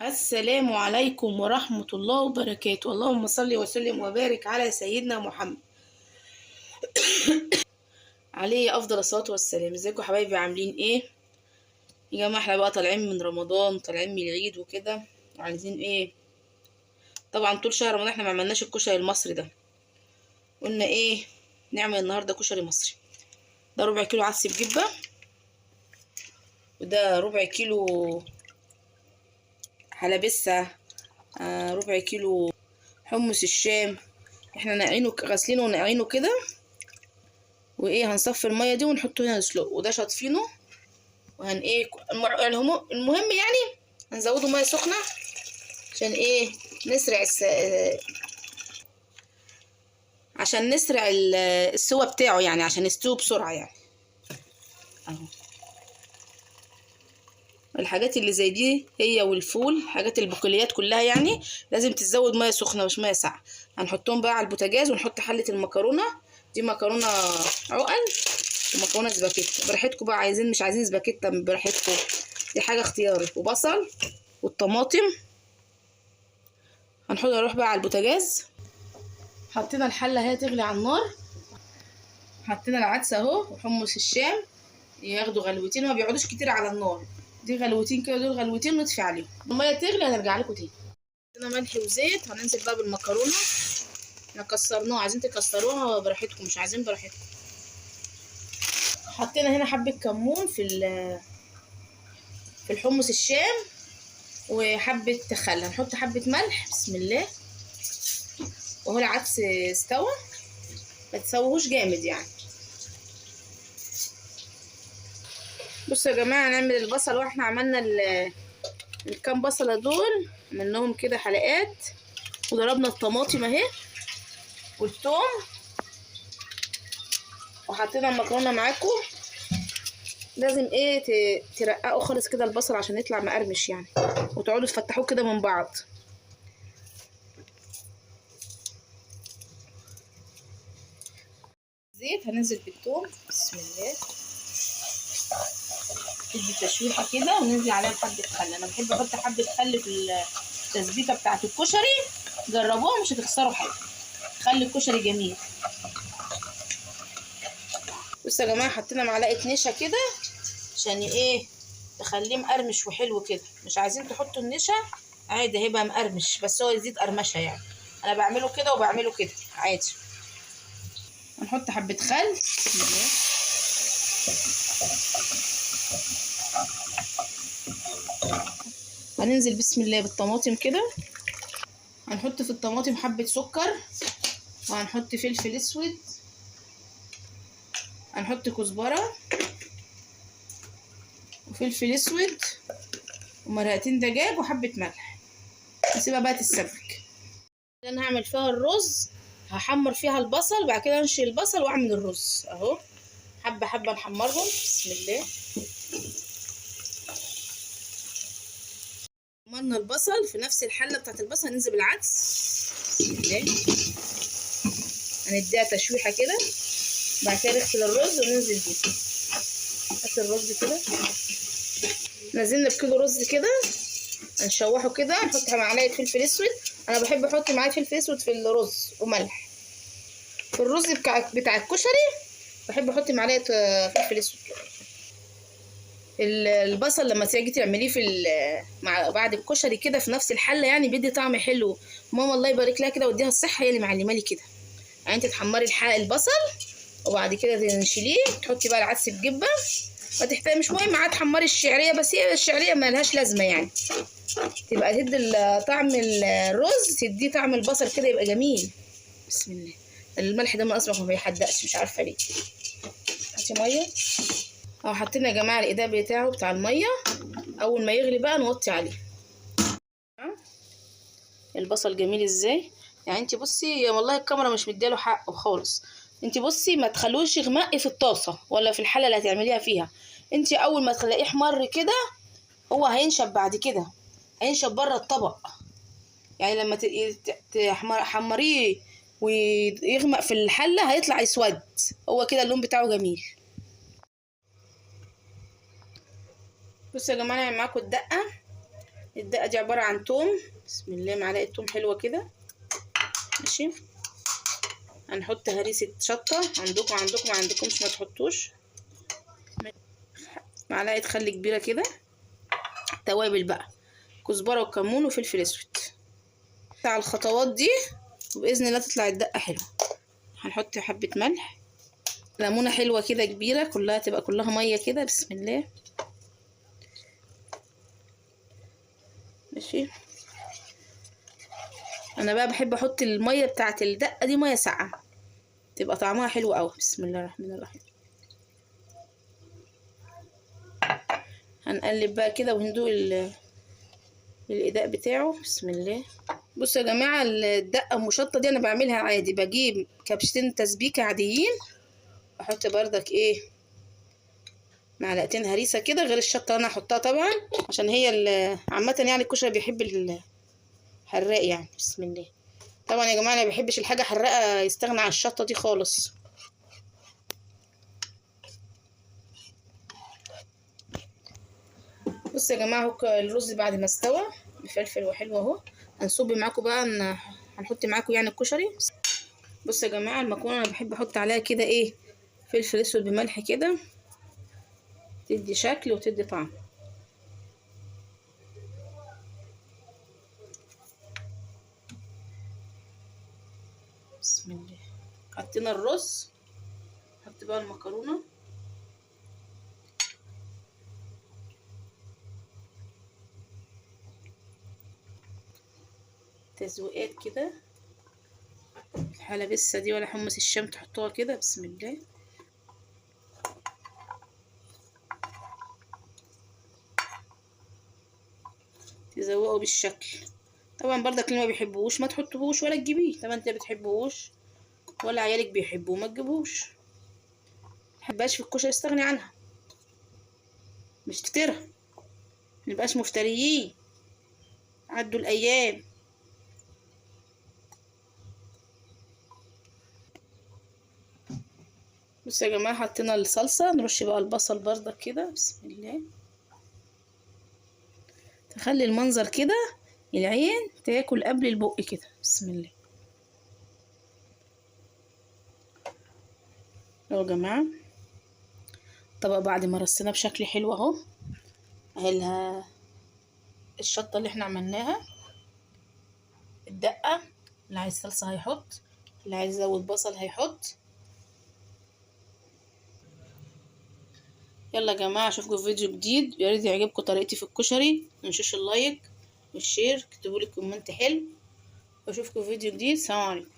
السلام عليكم ورحمة الله وبركاته. اللهم صل وسلم وبارك على سيدنا محمد عليه أفضل الصلاة والسلام. ازيكم حبايبي، عاملين ايه يا جماعة؟ احنا بقى طالعين من رمضان، طالعين من العيد وكده، عايزين ايه؟ طبعا طول شهر رمضان احنا ما عملناش الكشري المصري ده. قلنا ايه؟ نعمل النهاردة كشري مصري. ده ربع كيلو عدس بجبة، وده ربع كيلو حلبسة، ربع كيلو حمص الشام. احنا ناقعينه، غاسلينه وناقعينه كده، وايه هنصفي الميه دي ونحطه هنا نسلقه، وده شاطفينه وهن ايه يعني المهم يعني هنزوده ميه سخنه عشان ايه؟ نسرع عشان نسرع السوا بتاعه، يعني عشان يستوي بسرعه يعني. اهو الحاجات اللي زي دي هي والفول، حاجات البقوليات كلها يعني لازم تتزود ميه سخنه مش ميه ساقعه. هنحطهم بقى على البوتاجاز ونحط حله المكرونه. دي مكرونه عقل ومكرونه سباكيتا، براحتكم بقى، عايزين مش عايزين سباكيتا براحتكم، دي حاجه اختياري. وبصل والطماطم نروح بقى على البوتاجاز. حطينا الحله اهي تغلي على النار، حطينا العدس اهو وحمص الشام ياخدوا غلوتين، ما بيقعدوش كتير على النار، دي غلوتين كده، دول غلوتين نطفي عليهم. الميه تغلي هنرجع لكم تاني. حطينا ملح وزيت، هننزل بقى بالمكرونه. احنا كسرناها، عايزين تكسروها براحتكم، مش عايزين براحتكم. حطينا هنا حبه كمون في الحمص الشام وحبه خل. هنحط حبه ملح، بسم الله. وهو العدس استوى، ما تسويهوش جامد يعني. بصوا يا جماعه، هنعمل البصل، واحنا عملنا الكام بصله دول عملناهم كده حلقات، وضربنا الطماطم اهي والثوم، وحطينا المكرونه معاكم. لازم ايه ترققوا خالص كده البصل عشان يطلع مقرمش يعني، وتقعدوا تفتحوه كده من بعض. زيت، هننزل بالثوم، بسم الله. تدي تشويحه كده وننزل عليها حبه خل. انا بحب احط حبه خل في التسبيكه بتاعه الكشري، جربوها مش هتخسروا حاجه، خلي الكشري جميل. بصوا يا جماعه، حطينا معلقه نشا كده عشان ايه؟ تخليه مقرمش وحلو كده. مش عايزين تحطوا النشا عادي، هيبقى مقرمش بس هو يزيد قرمشه يعني. انا بعمله كده وبعمله كده عادي. هنحط حبه خل، بسم الله. هننزل بسم الله بالطماطم كده. هنحط في الطماطم حبه سكر، وهنحط فلفل اسود، هنحط كزبره وفلفل اسود ومرقتين دجاج وحبه ملح. نسيبها بقى تتسبك. انا هعمل فيها الرز، هحمر فيها البصل، بعد كده انشي البصل واعمل الرز اهو. حبه حبه نحمرهم، بسم الله. حمرنا البصل، في نفس الحله بتاعت البصل هننزل بالعدس، بسم الله. هنديها تشويحه كده، بعد كده نغسل الرز وننزل بيه. هات الرز كده، نزلنا بكيلو رز كده، هنشوحه كده، نحط معلقه فلفل اسود. انا بحب احط معلقه فلفل اسود في الرز وملح. في الرز بتاع الكشري بحب احط معلقه فلفل اسود. البصل لما تيجي تعمليه مع بعد الكشري كده في نفس الحله يعني بيدي طعم حلو. ماما الله يبارك لها كده واديها الصحه، هي اللي معلمه لي كده. يعني انت تحمري البصل وبعد كده تنشليه، تحطي بقى العدس بجبه. ما تحتاجي، مش مهم عاد تحمري الشعريه، بس هي الشعريه ما لهاش لازمه يعني، تبقى تدي طعم الرز، تديه طعم البصل كده يبقى جميل. بسم الله. الملح ده من اصلا ما بيحدقش، مش عارفه ليه. هاتي ميه اهو. حطينا يا جماعه الاداب بتاعه بتاع الميه، اول ما يغلي بقى نوطي عليه. البصل جميل ازاي يعني. انت بصي يا والله الكاميرا مش مدياله حقه خالص. انت بصي ما تخلوش يغمق في الطاسه ولا في الحله اللي هتعمليها فيها. انت اول ما تلاقيه احمر كده هو هينشف، بعد كده هينشف بره الطبق. يعني لما تحمريه ويغمق في الحله هيطلع اسود، هو كده اللون بتاعه جميل. بصوا يا جماعه، انا معاكم الدقه. الدقه دي عباره عن توم، بسم الله، معلقه توم حلوه كده، ماشي. هنحط هريسه شطه، عندكم ما عندكمش ما تحطوش. معلقه خل كبيره كده. توابل بقى، كزبره وكمون وفلفل اسود. على الخطوات دي وباذن الله تطلع الدقه حلوه. هنحط حبه ملح، ليمونه حلوه كده كبيره، كلها تبقى كلها ميه كده، بسم الله، ماشي. انا بقى بحب احط الميه بتاعه الدقه دي ميه ساقعه، تبقى طعمها حلو قوي. بسم الله الرحمن الرحيم. هنقلب بقى كده وندوق الاداء بتاعه، بسم الله. بصوا يا جماعه، الدقه المشطه دي انا بعملها عادي، بجيب كبشتين تسبيكه عاديين، احط بردك ايه معلقتين هريسه كده، غير الشطه انا هحطها طبعا، عشان هي عامه يعني الكشري بيحب الحراق يعني. بسم الله. طبعا يا جماعه انا ما بحبش الحاجه حراقه يستغنى عن الشطه دي خالص. بصوا يا جماعه، اهو الرز بعد ما استوى مفلفل وحلو اهو. هنصب معاكم بقى هنحط معاكم يعني الكشري. بصوا يا جماعه، المكرونه انا بحب احط عليها كده ايه فلفل اسود بملح كده، تدي شكل وتدي طعم. بسم الله. حطينا الرز، حط بقى المكرونه. تزويقات كده، الحلبسه دي ولا حمص الشام تحطوها كده، بسم الله. تزوقوا بالشكل. طبعا برضك اللي ما بيحبوش ما تحطوهوش ولا تجيبيه، طبعا انت بتحبوش ولا عيالك بيحبوه ما تجيبوش. محبهاش في الكشري استغني عنها، مش تفترى، منبقاش مفتريين، عدوا الايام. بصوا يا جماعه، حطينا الصلصه، نرش بقى البصل برضك كده، بسم الله. تخلي المنظر كده العين تاكل قبل البق كده، بسم الله. اهو يا جماعه طبق بعد ما رصيناه بشكل حلو اهو. اهي الشطه اللي احنا عملناها، الدقه، اللي عايز صلصه هيحط، اللي عايز يزود بصل هيحط. يلا يا جماعه، اشوفكم في فيديو جديد. يا ريت يعجبكم طريقتي في الكشري، متنسوش اللايك والشير، اكتبوا لي كومنت حلو، واشوفكم في فيديو جديد. سلام عليكم.